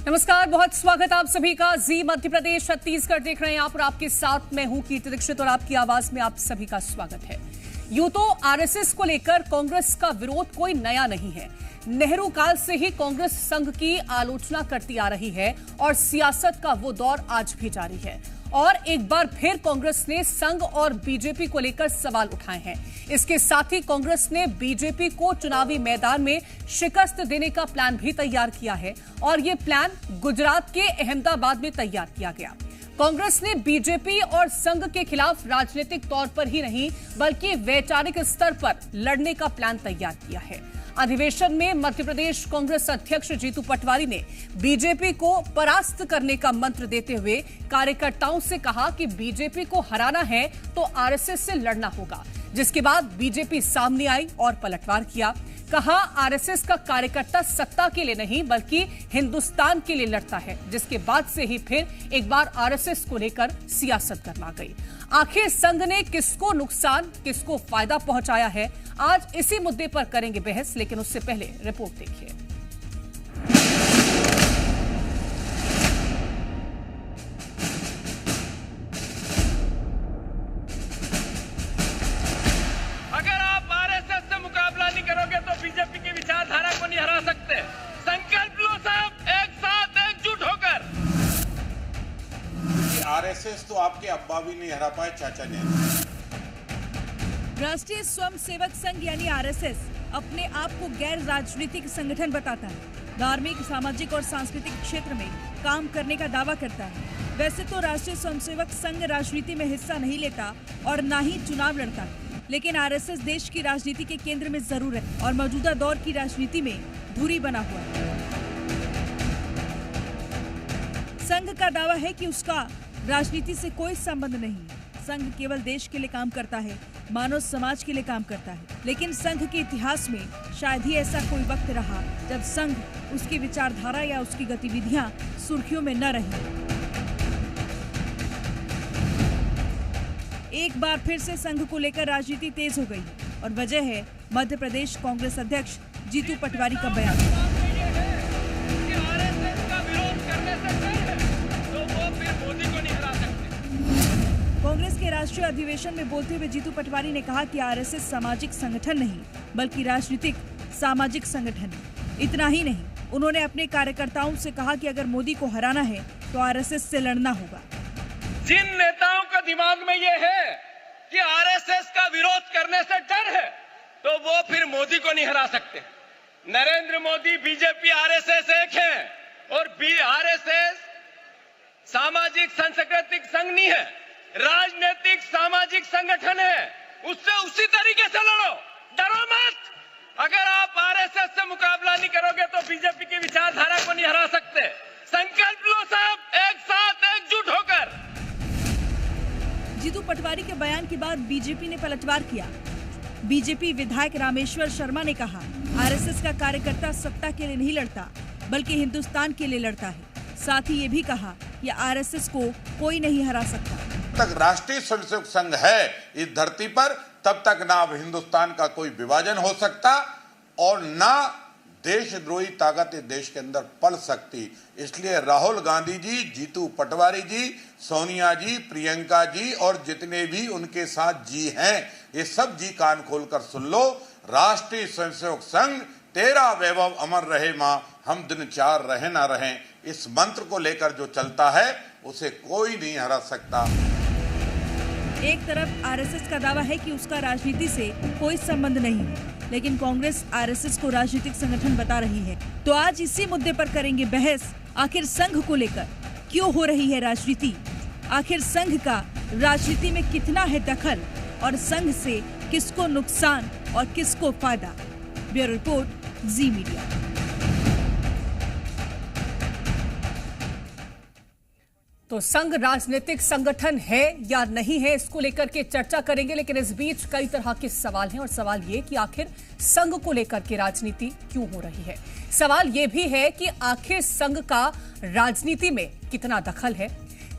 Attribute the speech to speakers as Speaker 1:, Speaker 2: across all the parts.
Speaker 1: नमस्कार, बहुत स्वागत आप सभी का। जी मध्य प्रदेश छत्तीसगढ़ देख रहे हैं आप और आपके साथ मैं हूं कीर्ति दीक्षित और आपकी आवाज में आप सभी का स्वागत है। यूं तो आरएसएस को लेकर कांग्रेस का विरोध कोई नया नहीं है। नेहरू काल से ही कांग्रेस संघ की आलोचना करती आ रही है और सियासत का वो दौर आज भी जारी है। और एक बार फिर कांग्रेस ने संघ और बीजेपी को लेकर सवाल उठाए हैं। इसके साथ ही कांग्रेस ने बीजेपी को चुनावी मैदान में शिकस्त देने का प्लान भी तैयार किया है और ये प्लान गुजरात के अहमदाबाद में तैयार किया गया। कांग्रेस ने बीजेपी और संघ के खिलाफ राजनीतिक तौर पर ही नहीं बल्कि वैचारिक स्तर पर लड़ने का प्लान तैयार किया है। अधिवेशन में मध्य प्रदेश कांग्रेस अध्यक्ष जीतू पटवारी ने बीजेपी को परास्त करने का मंत्र देते हुए कार्यकर्ताओं से कहा कि बीजेपी को हराना है तो आरएसएस से लड़ना होगा, जिसके बाद बीजेपी सामने आई और पलटवार किया। कहा आरएसएस का कार्यकर्ता सत्ता के लिए नहीं बल्कि हिंदुस्तान के लिए लड़ता है, जिसके बाद से ही फिर एक बार आरएसएस को लेकर सियासत गरमा गई। आखिर संघ ने किसको नुकसान किसको फायदा पहुंचाया है, आज इसी मुद्दे पर करेंगे बहस, लेकिन उससे पहले रिपोर्ट देखिए।
Speaker 2: अगर आप आरएसएस से मुकाबला नहीं करोगे तो बीजेपी की विचारधारा को नहीं हरा सकते। संकल्प लो सब, एक साथ एकजुट होकर।
Speaker 3: आरएसएस तो आपके अब्बा भी नहीं हरा पाए, चाचा ने।
Speaker 4: राष्ट्रीय स्वयंसेवक संघ यानी आरएसएस अपने आप को गैर राजनीतिक संगठन बताता है। धार्मिक, सामाजिक और सांस्कृतिक क्षेत्र में काम करने का दावा करता है। वैसे तो राष्ट्रीय स्वयंसेवक संघ राजनीति में हिस्सा नहीं लेता और न ही चुनाव लड़ता है, लेकिन आरएसएस देश की राजनीति के केंद्र में जरूर है और मौजूदा दौर की राजनीति में धुरी बना हुआ है। संघ का दावा है कि उसका राजनीति से कोई संबंध नहीं है। संघ केवल देश के लिए काम करता है, मानव समाज के लिए काम करता है। लेकिन संघ के इतिहास में शायद ही ऐसा कोई वक्त रहा जब संघ, उसकी विचारधारा या उसकी गतिविधियां सुर्खियों में न रही। एक बार फिर से संघ को लेकर राजनीति तेज हो गई है और वजह है मध्य प्रदेश कांग्रेस अध्यक्ष जीतू पटवारी का बयान। कांग्रेस के राष्ट्रीय अधिवेशन में बोलते हुए जीतू पटवारी ने कहा कि आरएसएस सामाजिक संगठन नहीं बल्कि राजनीतिक सामाजिक संगठन है। इतना ही नहीं, उन्होंने अपने कार्यकर्ताओं से कहा कि अगर मोदी को हराना है तो आरएसएस से लड़ना होगा।
Speaker 2: जिन नेताओं का दिमाग में ये है कि आरएसएस का विरोध करने से डर है तो वो फिर मोदी को नहीं हरा सकते। नरेंद्र मोदी, बीजेपी, आरएसएस एक है और आरएसएस सामाजिक सांस्कृतिक संघ नहीं है, राजनीतिक सामाजिक संगठन है। उससे उसी तरीके से लड़ो, डरो मत। अगर आप आरएसएस से मुकाबला नहीं करोगे तो बीजेपी की विचारधारा को नहीं हरा सकते। संकल्प लो सब, एक साथ एकजुट होकर।
Speaker 4: जीतू पटवारी के बयान के बाद बीजेपी ने पलटवार किया। बीजेपी विधायक रामेश्वर शर्मा ने कहा आरएसएस का कार्यकर्ता सत्ता के लिए नहीं लड़ता बल्कि हिंदुस्तान के लिए लड़ता है। साथ ही ये भी कहा कि आरएसएस को कोई नहीं हरा सकता।
Speaker 3: तक राष्ट्रीय स्वयंसेवक संघ है इस धरती पर, तब तक ना अब हिंदुस्तान का कोई विभाजन हो सकता और ना देशद्रोही ताकत इस देश के अंदर पल सकती। इसलिए राहुल गांधी जी, जीतू पटवारी जी, सोनिया जी, प्रियंका जी और जितने भी उनके साथ जी हैं, ये सब जी कान खोलकर सुन लो। राष्ट्रीय स्वयंसेवक संघ, तेरा वैभव अमर रहे मां, हम दिन चार रहे ना रहें, इस मंत्र को लेकर जो चलता है उसे कोई नहीं हरा सकता।
Speaker 4: एक तरफ आरएसएस का दावा है कि उसका राजनीति से कोई संबंध नहीं है, लेकिन कांग्रेस आरएसएस को राजनीतिक संगठन बता रही है। तो आज इसी मुद्दे पर करेंगे बहस। आखिर संघ को लेकर क्यों हो रही है राजनीति, आखिर संघ का राजनीति में कितना है दखल और संघ से किसको नुकसान और किसको फायदा। ब्यूरो रिपोर्ट, जी मीडिया।
Speaker 1: तो संघ राजनीतिक संगठन है या नहीं है, इसको लेकर के चर्चा करेंगे, लेकिन इस बीच कई तरह के सवाल हैं और सवाल ये कि आखिर संघ को लेकर के राजनीति क्यों हो रही है। सवाल ये भी है कि आखिर संघ का राजनीति में कितना दखल है,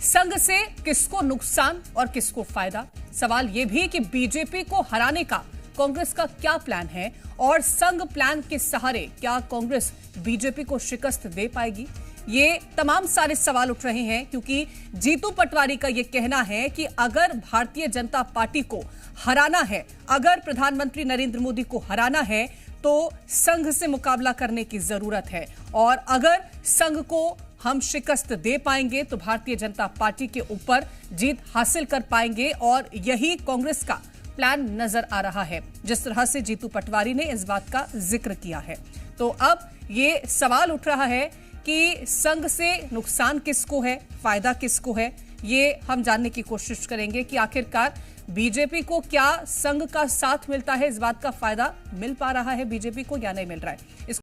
Speaker 1: संघ से किसको नुकसान और किसको फायदा। सवाल ये भी कि बीजेपी को हराने का कांग्रेस का क्या प्लान है और संघ प्लान के सहारे क्या कांग्रेस बीजेपी को शिकस्त दे पाएगी? ये तमाम सारे सवाल उठ रहे हैं क्योंकि जीतू पटवारी का ये कहना है कि अगर भारतीय जनता पार्टी को हराना है, अगर प्रधानमंत्री नरेंद्र मोदी को हराना है तो संघ से मुकाबला करने की जरूरत है और अगर संघ को हम शिकस्त दे पाएंगे तो भारतीय जनता पार्टी के ऊपर जीत हासिल कर पाएंगे और यही कांग्रेस का प्लान नजर आ रहा है, जिस तरह से जीतू पटवारी ने इस बात का जिक्र किया है। तो अब ये सवाल उठ रहा है कि संघ से नुकसान किसको है, फायदा किसको है, ये हम जानने की कोशिश करेंगे कि आखिरकार बीजेपी को क्या संघ का साथ मिलता है, इस बात का फायदा मिल पा रहा है बीजेपी को या नहीं मिल रहा है।